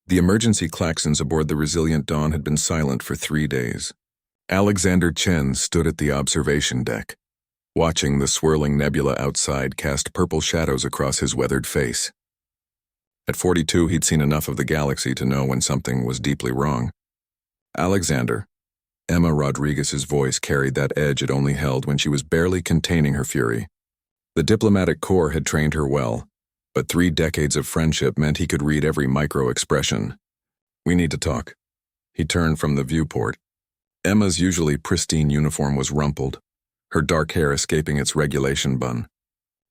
The emergency klaxons aboard the Resilient Dawn had been silent for 3 days. Alexander Chen stood at the observation deck, watching the swirling nebula outside cast purple shadows across his weathered face. At 42, he'd seen enough of the galaxy to know when something was deeply wrong. Alexander. Emma Rodriguez's voice carried that edge it only held when she was barely containing her fury. The diplomatic corps had trained her well, but 3 decades of friendship meant he could read every micro-expression. "We need to talk." He turned from the viewport. Emma's usually pristine uniform was rumpled, her dark hair escaping its regulation bun.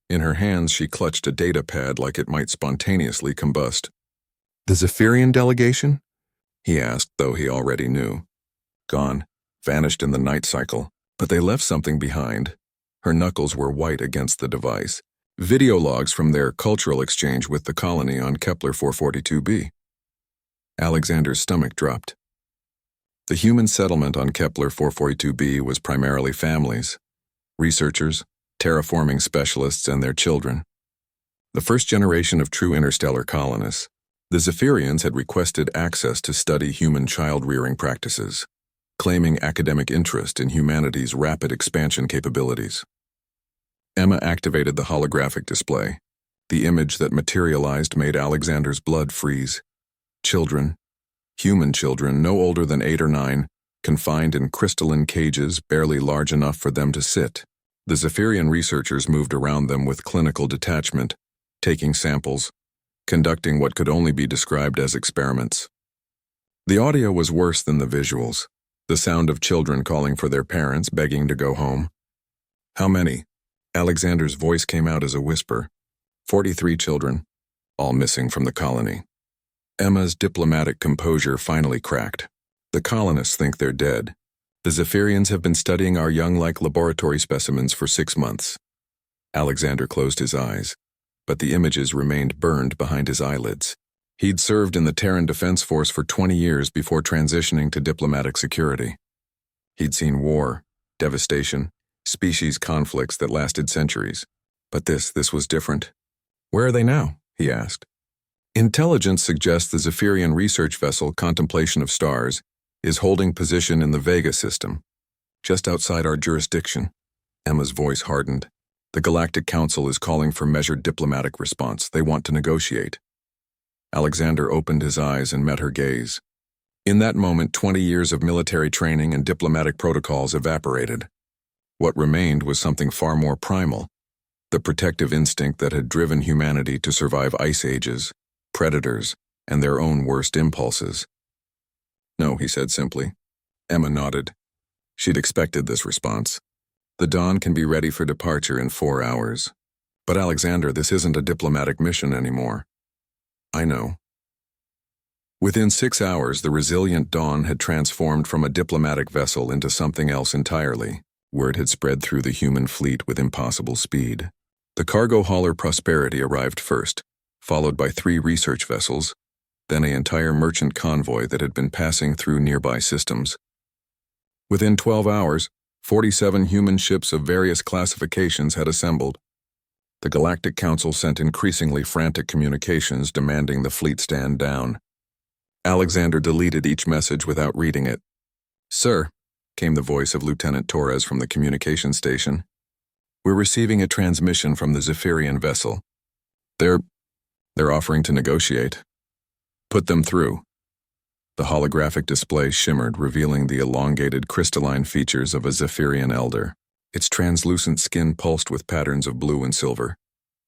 In her hands, she clutched a data pad like it might spontaneously combust. "The Zephyrian delegation?" he asked, though he already knew. "Gone, vanished in the night cycle, but they left something behind." Her knuckles were white against the device. Video logs from their cultural exchange with the colony on Kepler 442b. Alexander's stomach dropped. The human settlement on Kepler 442b was primarily families, researchers, terraforming specialists, and their children. The first generation of true interstellar colonists, the Zephyrians had requested access to study human child-rearing practices, claiming academic interest in humanity's rapid expansion capabilities. Emma activated the holographic display. The image that materialized made Alexander's blood freeze. Children, human children no older than 8 or 9, confined in crystalline cages barely large enough for them to sit. The Zephyrian researchers moved around them with clinical detachment, taking samples, conducting what could only be described as experiments. The audio was worse than the visuals, the sound of children calling for their parents, begging to go home. "How many?" Alexander's voice came out as a whisper. 43 children, all missing from the colony." Emma's diplomatic composure finally cracked. "The colonists think they're dead. The Zephyrians have been studying our young like laboratory specimens for 6 months." Alexander closed his eyes, but the images remained burned behind his eyelids. He'd served in the Terran Defense Force for 20 years before transitioning to diplomatic security. He'd seen war, devastation, species conflicts that lasted centuries. But this was different. "Where are they now?" he asked. "Intelligence suggests the Zephyrian research vessel Contemplation of Stars is holding position in the Vega system, just outside our jurisdiction." Emma's voice hardened. "The Galactic Council is calling for measured diplomatic response. They want to negotiate." Alexander opened his eyes and met her gaze. In that moment, 20 years of military training and diplomatic protocols evaporated. What remained was something far more primal, the protective instinct that had driven humanity to survive ice ages, predators, and their own worst impulses. "No," he said simply. Emma nodded. She'd expected this response. "The Dawn can be ready for departure in 4 hours. But Alexander, this isn't a diplomatic mission anymore." "I know." Within 6 hours, the Resilient Dawn had transformed from a diplomatic vessel into something else entirely. Word had spread through the human fleet with impossible speed. The cargo hauler Prosperity arrived first, followed by 3 research vessels, then an entire merchant convoy that had been passing through nearby systems. Within 12 hours, 47 human ships of various classifications had assembled. The Galactic Council sent increasingly frantic communications demanding the fleet stand down. Alexander deleted each message without reading it. "Sir," came the voice of Lieutenant Torres from the communication station. "We're receiving a transmission from the Zephyrian vessel. They're offering to negotiate. Put them through." The holographic display shimmered, revealing the elongated crystalline features of a Zephyrian elder. Its translucent skin pulsed with patterns of blue and silver,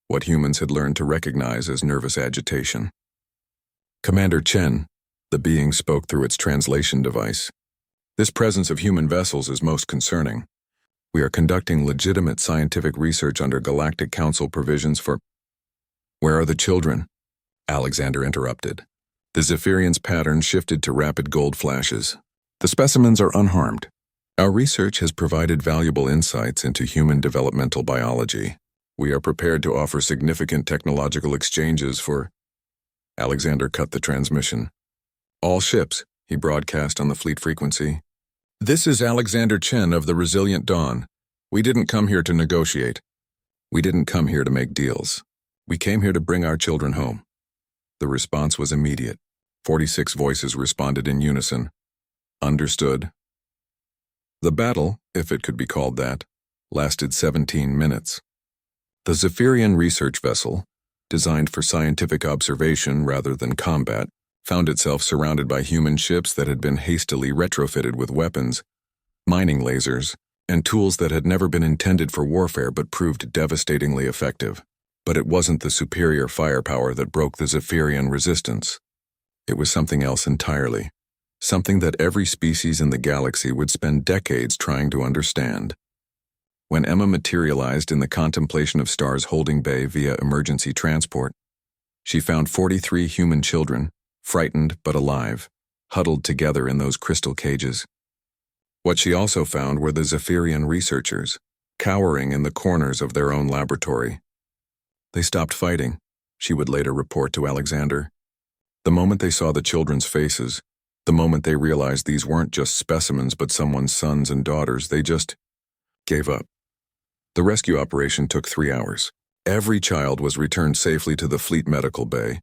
what humans had learned to recognize as nervous agitation. "Commander Chen," the being spoke through its translation device. "This presence of human vessels is most concerning. We are conducting legitimate scientific research under Galactic Council provisions for—" "Where are the children?" Alexander interrupted. The Zephyrian's pattern shifted to rapid gold flashes. "The specimens are unharmed. Our research has provided valuable insights into human developmental biology. We are prepared to offer significant technological exchanges for—" Alexander cut the transmission. "All ships," he broadcast on the fleet frequency. "This is Alexander Chen of the Resilient Dawn. We didn't come here to negotiate. We didn't come here to make deals. We came here to bring our children home." The response was immediate. 46 voices responded in unison. Understood. The battle, if it could be called that, lasted 17 minutes. The Zephyrian research vessel, designed for scientific observation rather than combat, found itself surrounded by human ships that had been hastily retrofitted with weapons, mining lasers, and tools that had never been intended for warfare but proved devastatingly effective. But it wasn't the superior firepower that broke the Zephyrian resistance. It was something else entirely, something that every species in the galaxy would spend decades trying to understand. When Emma materialized in the contemplation of Star's holding bay via emergency transport, she found 43 human children, frightened but alive, huddled together in those crystal cages. What she also found were the Zephyrian researchers, cowering in the corners of their own laboratory. They stopped fighting, she would later report to Alexander. The moment they saw the children's faces, the moment they realized these weren't just specimens but someone's sons and daughters, they just gave up. The rescue operation took 3 hours. Every child was returned safely to the Fleet Medical Bay,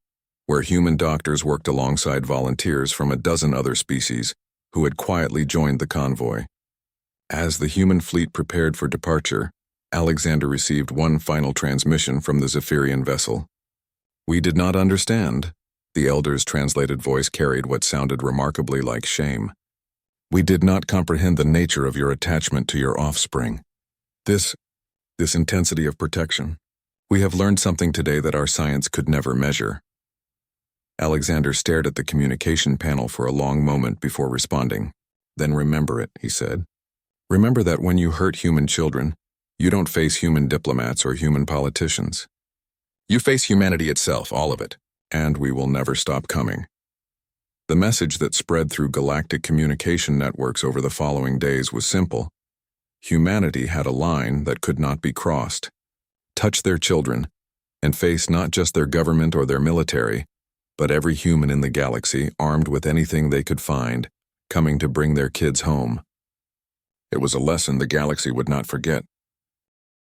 where human doctors worked alongside volunteers from a dozen other species who had quietly joined the convoy. As the human fleet prepared for departure, Alexander received one final transmission from the Zephyrian vessel. "We did not understand." The elder's translated voice carried what sounded remarkably like shame. "We did not comprehend the nature of your attachment to your offspring. This intensity of protection. We have learned something today that our science could never measure." Alexander stared at the communication panel for a long moment before responding. "Then remember it," he said. "Remember that when you hurt human children, you don't face human diplomats or human politicians. You face humanity itself, all of it, and we will never stop coming." The message that spread through galactic communication networks over the following days was simple. Humanity had a line that could not be crossed. Touch their children, and face not just their government or their military, but every human in the galaxy armed with anything they could find, coming to bring their kids home. It was a lesson the galaxy would not forget.